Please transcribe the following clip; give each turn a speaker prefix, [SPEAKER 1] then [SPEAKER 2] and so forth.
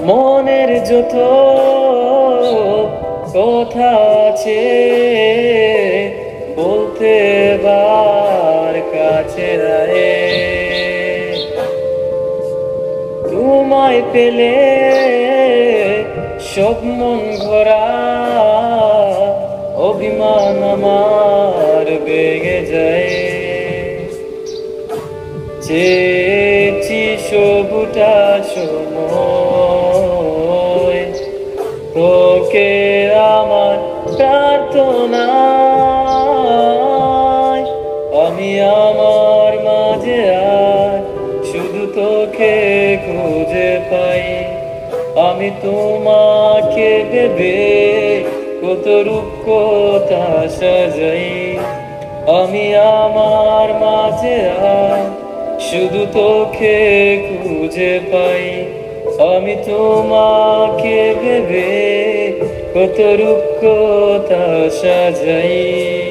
[SPEAKER 1] মনের যত কথা আছে বলতে বার কাছে রায়ে, তোমায় পেলে সব মন ভরা, অভিমান আমার বেগে যায়। চেয়েছি সবুটা সময়, তোকে আমার প্রার্থনায়, আমি আমার মাঝে আর শুধু তোকে খুঁজে পাই। আমি তোমাকে ভেবে কত রূপকথা সাজাই, আমি আমার মাঝে আর শুধু তোকে খুঁজে পাই। আমি তোমাকে ভেবে কত রূপকথা সাজাই।